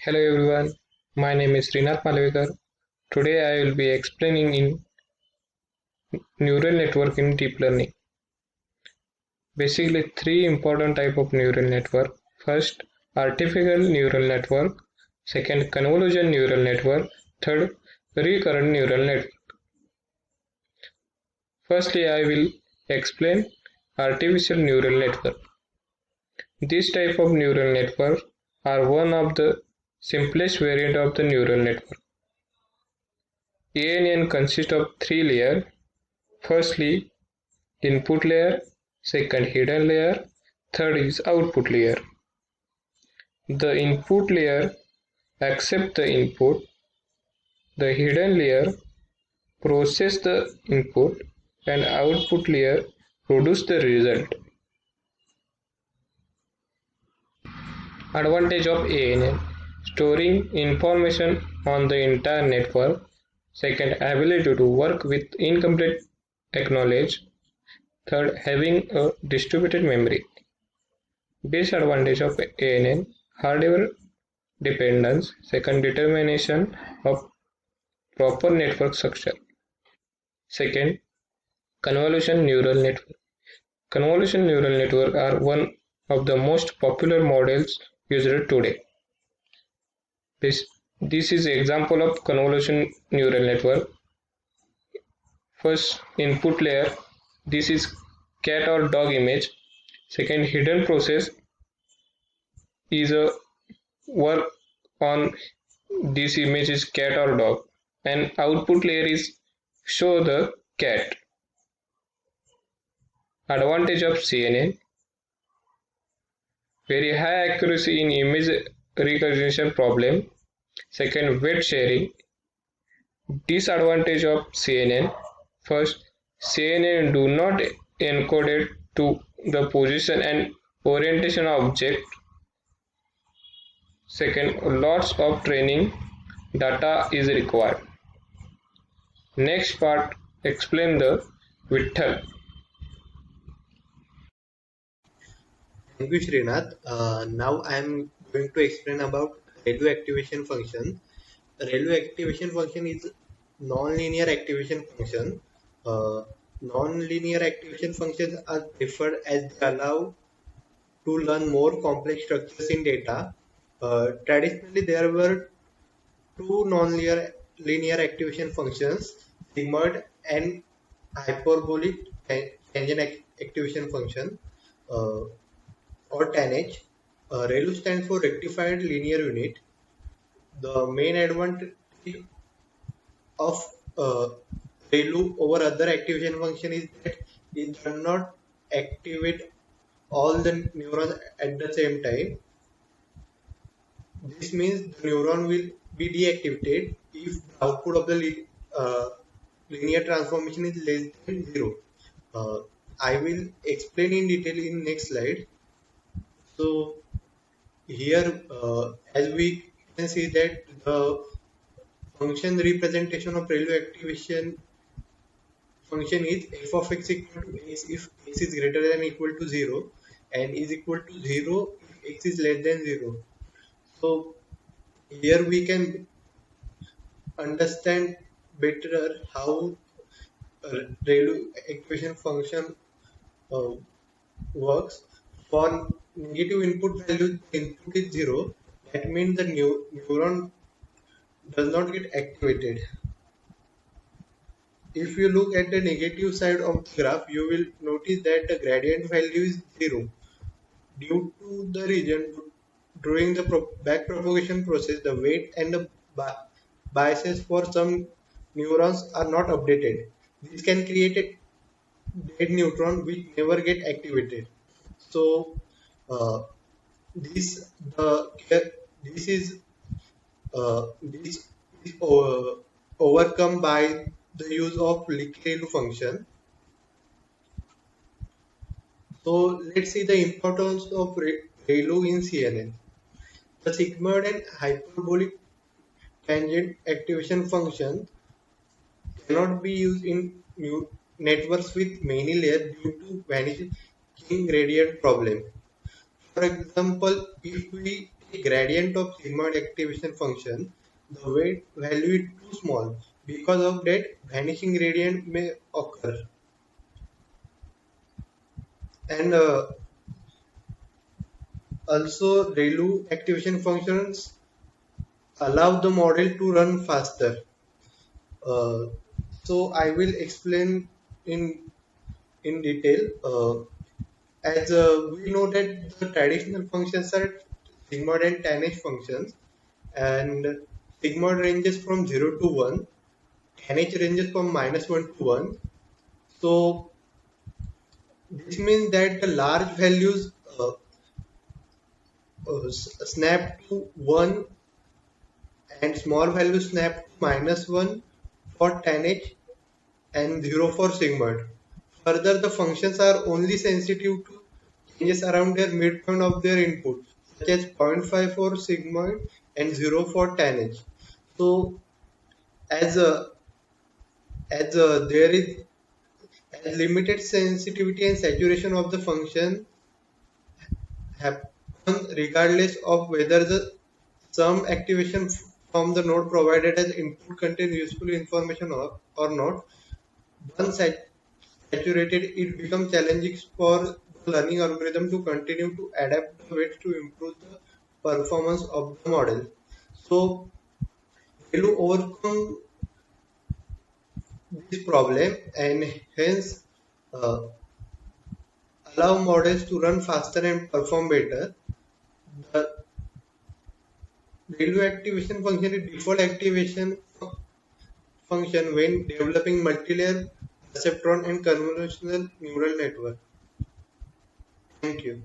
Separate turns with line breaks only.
Hello everyone, my name is Srinath Malvekar. Today I will be explaining in neural network in deep learning. Basically three important type of neural network. First, artificial neural network. Second, convolution neural network. Third, recurrent neural network. Firstly, I will explain artificial neural network. This type of neural network are one of the simplest variant of the neural network. ANN consists of three layers. Firstly, input layer, second hidden layer, third is output layer. The input layer accepts the input, the hidden layer processes the input, and output layer produces the result. Advantage of ANN: storing information on the entire network. Second, ability to work with incomplete acknowledge. Third, having a distributed memory. Disadvantage of ANN: hardware dependence. Second, determination of proper network structure. Second, convolution neural network. Convolution neural network are one of the most popular models used today. This is example of convolution neural network. First, input layer. This is cat or dog image. Second, hidden process is a work on this image is cat or dog, and output layer is show the cat. Advantage of CNN: very high accuracy in image recognition problem. Second, weight sharing. Disadvantage of CNN: first, CNN do not encode it to the position and orientation of object. Second, lots of training data is required. Next part explain the Vitthal.
Thank you, Srinath. Now I am going to explain about ReLU activation function. ReLU activation function is non-linear activation function. Uh, Non-linear activation functions are preferred as they allow to learn more complex structures in data. Traditionally, there were two non-linear activation functions, sigmoid and hyperbolic tangent activation function. Uh, or tanh. ReLU stands for Rectified Linear Unit. The main advantage of uh, ReLU over other activation function is that it does not activate all the neurons at the same time. This means the neuron will be deactivated if the output of the linear transformation is less than 0. I will explain in detail in next slide. So here, as we can see that the function representation of ReLU activation function is f of x equal to x if x is greater than or equal to 0 and is equal to 0 if x is less than 0. So here we can understand better how ReLU activation function uh, works. For negative input value, the input is 0. That means the neuron does not get activated. If you look at the negative side of the graph, you will notice that the gradient value is 0. Due to the region during the backpropagation process, the weight and the biases for some neurons are not updated. This can create a dead neutron which never get activated. So uh, this the this is this is overcome by the use of Lick-ReLU function. So let's see the importance of ReLU in CNN. The sigmoid and hyperbolic tangent activation function cannot be used in new networks with many layers due to vanishing gradient problem. For example, if we a gradient of sigmoid activation function, the weight value is too small. Because of that, vanishing gradient may occur. And also, ReLU activation functions allow the model to run faster. Uh, so I will explain in detail. As we know that the traditional functions are sigmoid and tanh functions, and sigmoid ranges from 0 to 1, tanh ranges from -1 to 1. So this means that the large values snap to 1 and small values snap to -1 for tanh and 0 for sigmoid. Further, the functions are only sensitive to changes around their midpoint of their input, such as 0.5 for sigmoid and 0 for tanh. So, as a, there is as limited sensitivity and saturation of the function happen regardless of whether the some activation from the node provided as input contains useful information or not. Once saturated, it becomes challenging for the learning algorithm to continue to adapt the weights to improve the performance of the model. So, to overcome this problem and hence uh, allow models to run faster and perform better, the value activation function is default activation function when developing multi-layer perceptron and convolutional neural network. Thank you.